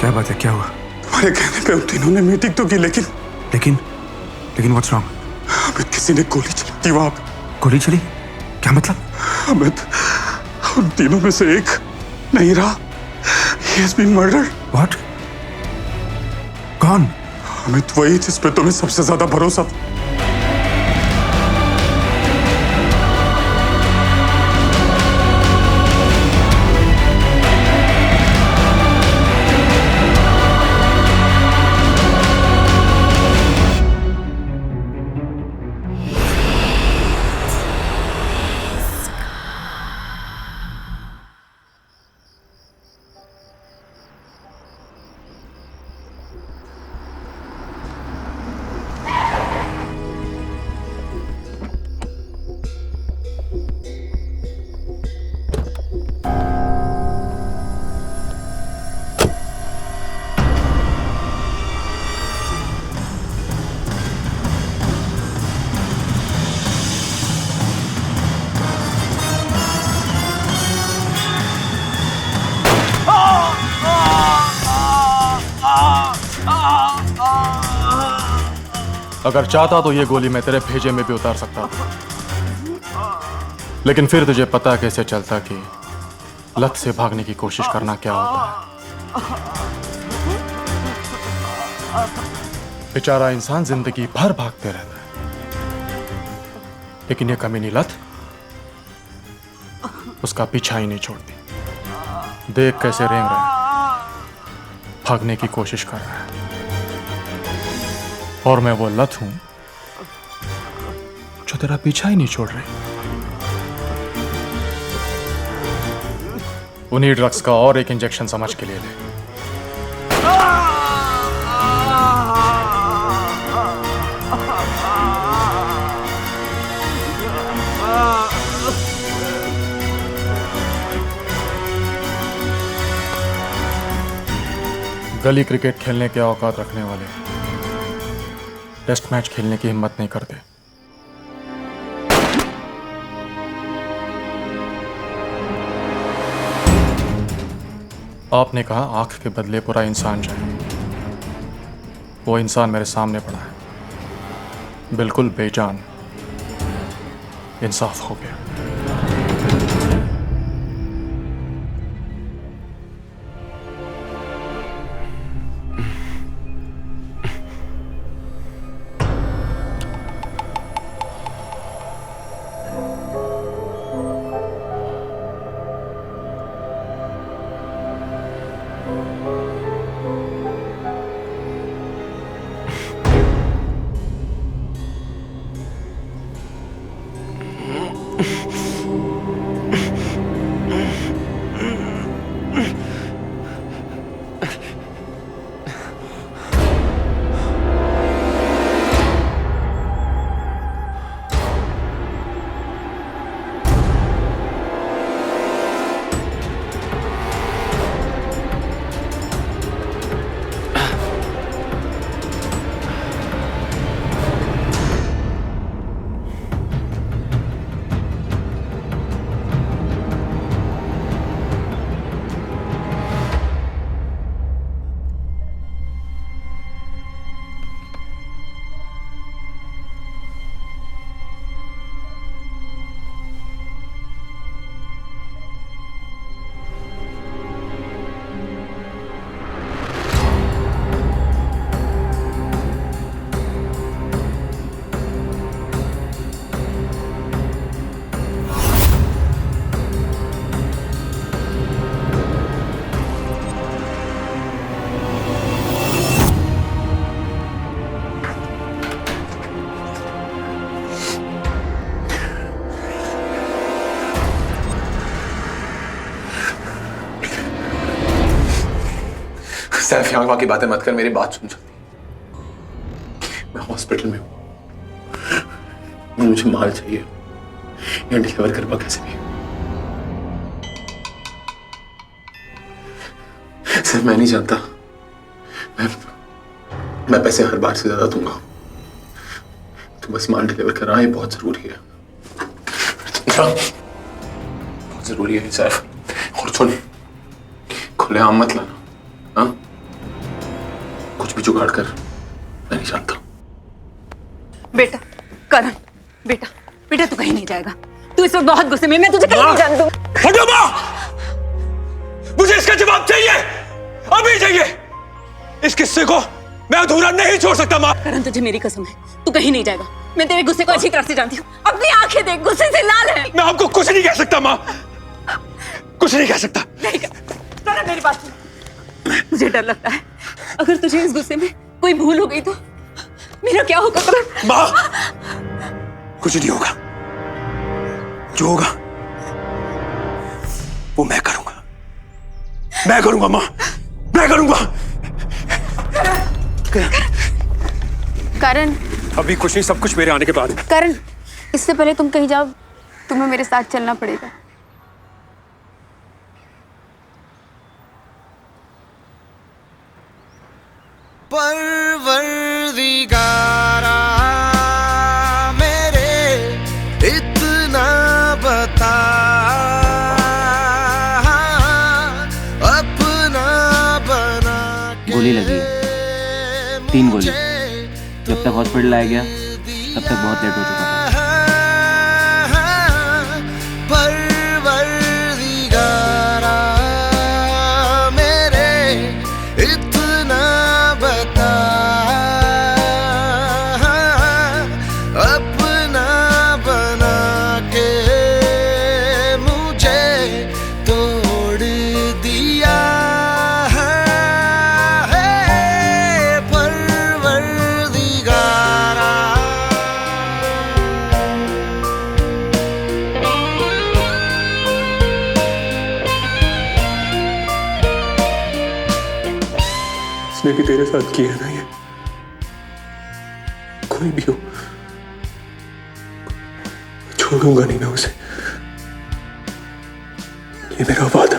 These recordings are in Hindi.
क्या बात है, क्या हुआ? तुम्हारे कहने पे उन तीनों ने मीटिंग तो की, लेकिन लेकिन व्हाट्स रॉन्ग? अमित, किसी ने गोली चला दी वहां पे। गोली चली? क्या मतलब? अमित, उन तीनों में से एक नहीं रहा। He has been murdered. What? कौन? अमित, वही जिस पे तुम्हें सबसे ज्यादा भरोसा था। अगर चाहता तो ये गोली मैं तेरे भेजे में भी उतार सकता था, लेकिन फिर तुझे पता कैसे चलता कि लत से भागने की कोशिश करना क्या होता है। बेचारा इंसान जिंदगी भर भागते रहता है, लेकिन ये कमीनी लत उसका पीछा ही नहीं छोड़ती। देख कैसे रेंग रहा है, भागने की कोशिश कर रहा है। और मैं वो लत हूं जो तेरा पीछा ही नहीं छोड़ रही। उन्हीं ड्रग्स का और एक इंजेक्शन समझ के लिए ले। गली क्रिकेट खेलने के औकात रखने वाले टेस्ट मैच खेलने की हिम्मत नहीं करते। आपने कहा आंख के बदले पूरा इंसान चाहिए। वो इंसान मेरे सामने पड़ा है, बिल्कुल बेजान। इंसाफ हो गया। सैफ, यहाँ की बातें मत कर, मेरी बात सुन सकती। मैं हॉस्पिटल में हूँ, मुझे माल चाहिए, यहाँ डिलीवर करवा कैसे भी। सिर्फ मैं नहीं जानता, मैं पैसे हर बार से ज्यादा दूंगा। तू बस माल डिलीवर करा, ये बहुत जरूरी है। बहुत जरूरी है सैफ। और सुन, खुले आम मत लाना। हाँ, भी जुगाड़ कर, मैं नहीं जानता। बेटा करण, बेटा बेटा तू कहीं नहीं जाएगा। तू इस वक्त बहुत गुस्से में, मैं तुझे कहीं नहीं जाने दूंगी। हटो माँ, मुझे इसका जवाब चाहिए, अभी चाहिए। इस किस्से को मैं अधूरा नहीं छोड़ सकता माँ। करण तुझे मेरी कसम है, तू कहीं नहीं जाएगा। मैं तेरे गुस्से को अच्छी तरह से जानती हूँ। अपनी आंखें देख, गुस्से से लाल है। मैं आपको कुछ नहीं कह सकता माँ, कुछ नहीं कह सकता। नहीं करण, मेरी बात सुन। मुझे डर लगता है, अगर तुझे इस गुस्से में कोई भूल हो गई तो मेरा क्या होगा करण? माँ, कुछ नहीं होगा, जो होगा वो मैं करूंगा, मैं करूंगा माँ, मैं करूंगा। करण, अभी कुछ नहीं, सब कुछ मेरे आने के बाद। करण, इससे पहले तुम कहीं जाओ, तुम्हें मेरे साथ चलना पड़ेगा। परवरदिगारा मेरे इतना बता, अपना बना के गोली लगी है, 3 गोली। जब तक हॉस्पिटल आया गया तब तक बहुत लेट हो चुका था। परवरदिगारा मेरे इतना बता, अपना बना के मुझे तोड़ दिया है परवरदिगारा। उसने भी तेरे साथ किया ना ये, कोई भी हो, छोड़ूंगा नहीं मैं उसे। ये मेरा वादा,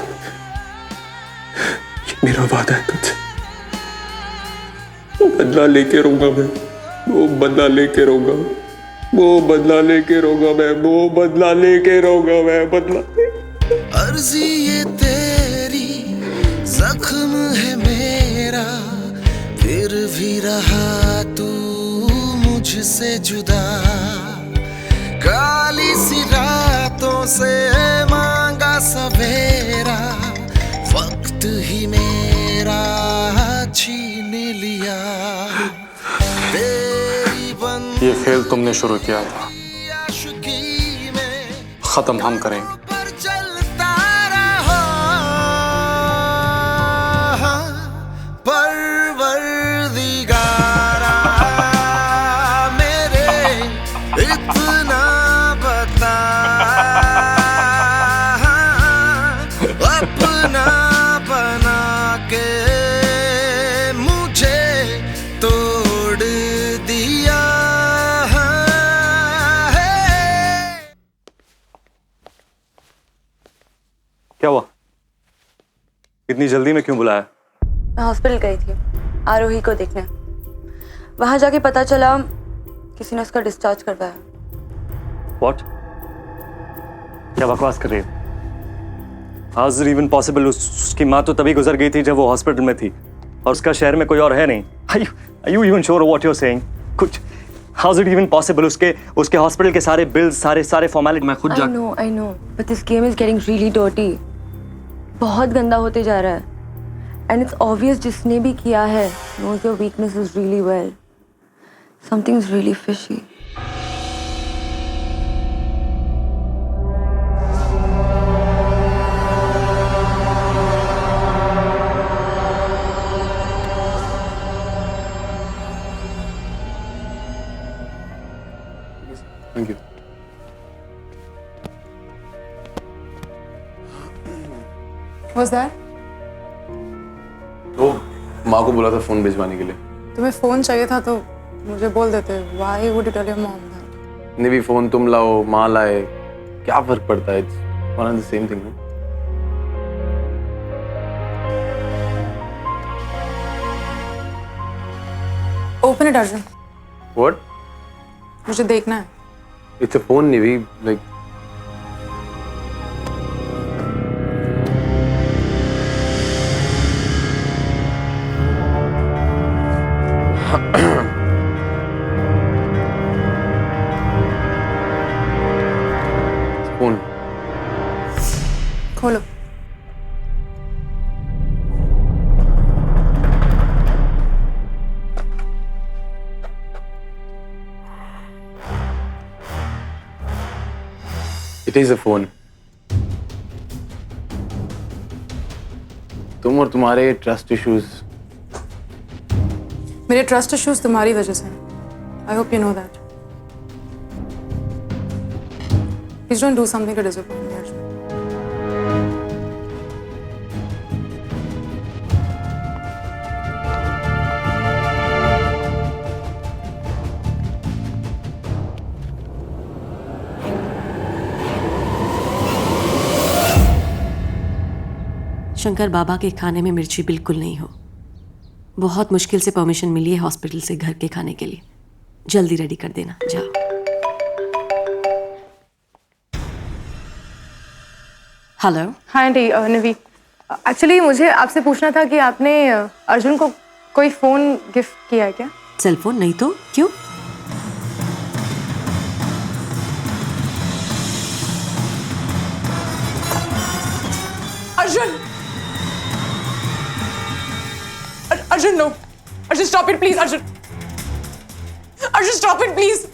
ये मेरा वादा है तुझसे। बदला लेके रहूंगा मैं, वो बदला लेके रहूंगा, वो बदला लेके रहूंगा मैं, वो बदला लेके रहूंगा मैं, बदला। अर्जी ये तेरी, जख्म है मेरा, फिर भी रहा तू मुझसे जुदा। काली सी रातों से मांगा सवेरा, वक्त ही मेरा छीन लिया। तेरी ये खेल तुमने शुरू किया था, आशिकी में खत्म हम करेंगे। पर चलता रहा परवरदिगारा मेरे इतना बता, अपना बना के मुझे तोड़ दिया है। क्या हुआ? इतनी जल्दी में क्यों बुलाया? मैं हॉस्पिटल गई थी आरोही को देखने। वहां जाके पता चला किसी ने उसका डिस्चार्ज करवाया। What? क्या बकवास कर रही है? How is it even possible? उसकी माँ तो तभी गुजर गई थी जब वो हॉस्पिटल में थी, और उसका शहर में कोई और है नहीं। Are you even sure what you're saying? कुछ How is it even possible? उसके हॉस्पिटल के सारे बिल्स, सारे फॉर्मेलिटी मैं खुद I know, but this game is getting really dirty. बहुत गंदा होते जा रहा है, and it's obvious जिसने भी किया है knows your weaknesses really well. Something's really fishy. Thank you. What's that? तो माँ को बोला था फोन भिजवाने के लिए। तुम्हें फोन चाहिए था तो मुझे बोल देते। Why would you tell your mom that? नहीं भी फोन तुम लाओ, माँ लाए, क्या फर्क पड़ता है? It's one and the same thing, no? Open it, Arjun. What? मुझे देखना है। It's a phone, Nivi. Like, खोलो। It is a phone. तुम और तुम्हारे ट्रस्ट इश्यूज। मेरे ट्रस्ट इश्यूज तुम्हारी वजह से। I hope you know that. Please don't do something to disappoint me Arjun. Shankar Baba के खाने में मिर्ची बिल्कुल नहीं हो। बहुत मुश्किल से परमिशन मिली है हॉस्पिटल से घर के खाने के लिए। जल्दी रेडी कर देना, जाओ। हेलो। हाँ आंटी, निवी। एक्चुअली मुझे आपसे पूछना था कि आपने अर्जुन को कोई फ़ोन गिफ्ट किया है क्या? सेल फोन नहीं तो क्यों? Arjun! Arjun, no. Arjun, stop it, please, Arjun. Arjun, stop it, please.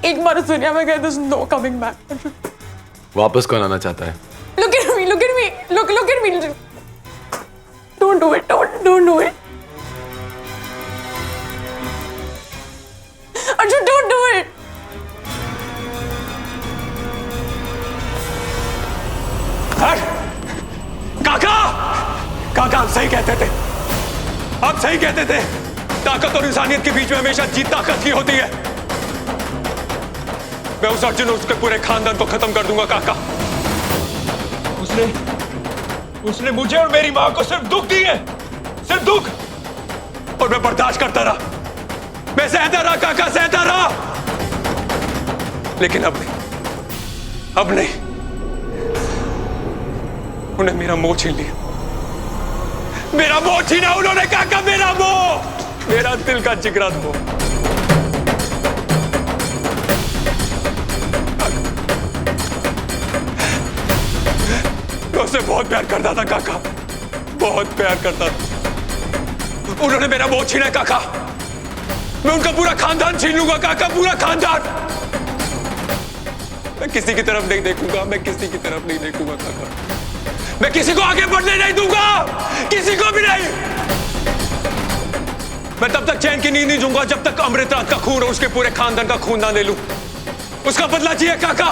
एक बार उस दुनिया में गए, there's no coming back, Arjun. वापस कौन आना चाहता है? Look at me, look at me, look at me. Don't do it, don't do it. Arjun, don't do it. काका! काका, आप सही कहते थे। आप सही कहते थे। ताकत और इंसानियत के बीच में हमेशा जीत ताकत की होती है। मैं उस अर्जुन और उसके पूरे खानदान को खत्म कर दूंगा काका। उसने मुझे और मेरी मां को सिर्फ दुख दिए, सिर्फ दुख। और मैं बर्दाश्त करता रहा। मैं सहता रहा काका, सहता रहा। लेकिन अब नहीं। उन्हें मेरा मोह छीन लिया। मेरा मोह छीना उन्होंने काका, मेरा मोह, मेरा दिल का जिगरा मोह। मैं उससे बहुत प्यार करता था काका, बहुत प्यार करता था। उन्होंने मेरा मोह छीना काका। मैं उनका पूरा खानदान छीन लूंगा काका, पूरा खानदान। मैं किसी की तरफ नहीं देखूंगा, मैं किसी की तरफ नहीं देखूंगा काका। मैं किसी को आगे बढ़ने नहीं दूंगा, किसी को भी नहीं। मैं तब तक चैन की नींद नहीं दूंगा जब तक अमृतराज का खून और उसके पूरे खानदान का खून ना ले लूं। उसका बदला चाहिए काका,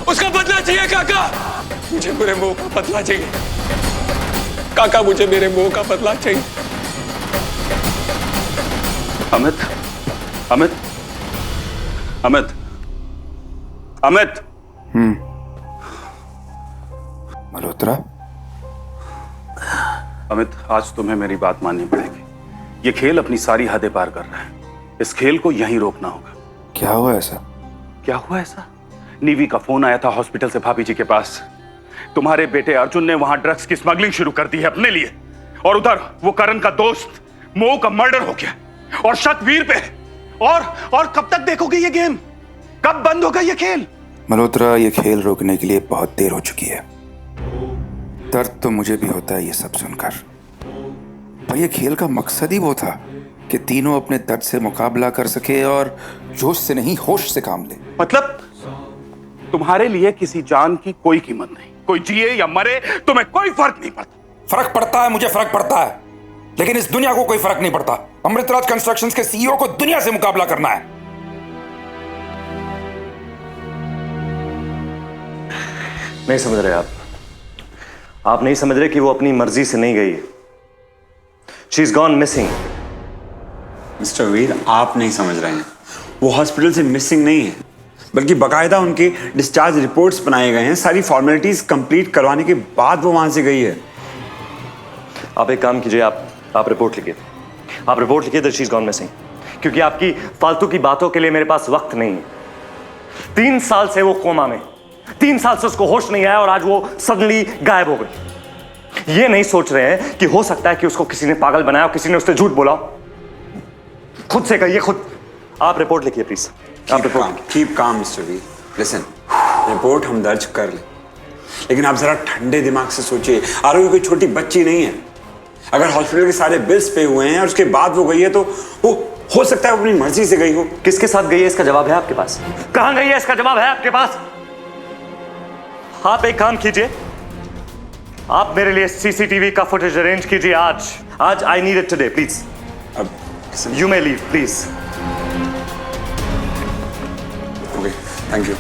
उसका बदला चाहिए काका। मुझे मेरे मोह का बदला चाहिए काका, मुझे मेरे मोह का बदला चाहिए। अमित, अमित, अमित, अमित। मल्होत्रा, अमित, आज तुम्हें मेरी बात माननी पड़ेगी। ये खेल अपनी सारी हदें पार कर रहा है। इस खेल को यहीं रोकना होगा। क्या हुआ ऐसा? क्या हुआ ऐसा? नीवी का फोन आया था हॉस्पिटल से भाभी जी के पास। तुम्हारे बेटे अर्जुन ने वहां ड्रग्स की स्मगलिंग शुरू कर दी है अपने लिए, और उधर वो करण का दोस्त मोह का मर्डर हो गया, और शक वीर पे। और कब तक देखोगे ये गेम? कब बंद होगा ये खेल? मल्होत्रा, ये खेल रोकने के लिए बहुत देर हो चुकी है। दर्द तो मुझे भी होता है ये सब सुनकर, पर ये खेल का मकसद ही वो था कि तीनों अपने दर्द से मुकाबला कर सके और जोश से नहीं होश से काम ले। मतलब तुम्हारे लिए किसी जान की कोई कीमत नहीं, कोई जिए या मरे तुम्हें कोई फर्क नहीं पड़ता। फर्क पड़ता है, मुझे फर्क पड़ता है, लेकिन इस दुनिया को कोई फर्क नहीं पड़ता। अमृतराज कंस्ट्रक्शंस के सीईओ को दुनिया से मुकाबला करना है। नहीं समझ रहे आप नहीं समझ रहे कि वो अपनी मर्जी से नहीं गई है। She is gone missing. Mister Veer, आप नहीं समझ रहे हैं। वो हॉस्पिटल से मिसिंग नहीं है, बल्कि बकायदा उनके डिस्चार्ज रिपोर्ट्स बनाए गए हैं। सारी फॉर्मेलिटीज कंप्लीट करवाने के बाद वो वहां से गई है। आप एक काम कीजिए, आप रिपोर्ट लिखिए। आप रिपोर्ट लिखिए that she is gone missing, क्योंकि आपकी फालतू की बातों के लिए मेरे पास वक्त नहीं है। 3 साल से वो कोमा में, 3 साल से उसको होश नहीं आया, और आज वो सडनली गायब हो गई। ये नहीं सोच रहे हैं कि हो सकता है कि उसको किसी ने पागल बनाया, किसी ने उससे झूठ बोला। खुद से कहिए, खुद। आप रिपोर्ट लिखिए प्लीज। आप रिपोर्ट कीप काम मिस्टर वीर। लिसन, रिपोर्ट हम दर्ज कर ले, लेकिन आप जरा ठंडे दिमाग से सोचिए, आरोही कोई छोटी बच्ची नहीं है। अगर हॉस्पिटल के सारे बिल्स पे हुए हैं और उसके बाद वो गई है तो वो हो सकता है वो अपनी मर्जी से गई हो। किसके साथ गई है इसका जवाब है आपके पास? कहां गई है इसका जवाब है आपके पास? आप एक काम कीजिए, आप मेरे लिए सीसीटीवी का फुटेज अरेंज कीजिए आज I need it today please. You may leave please. Okay, thank you.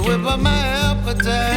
Whip up my appetite.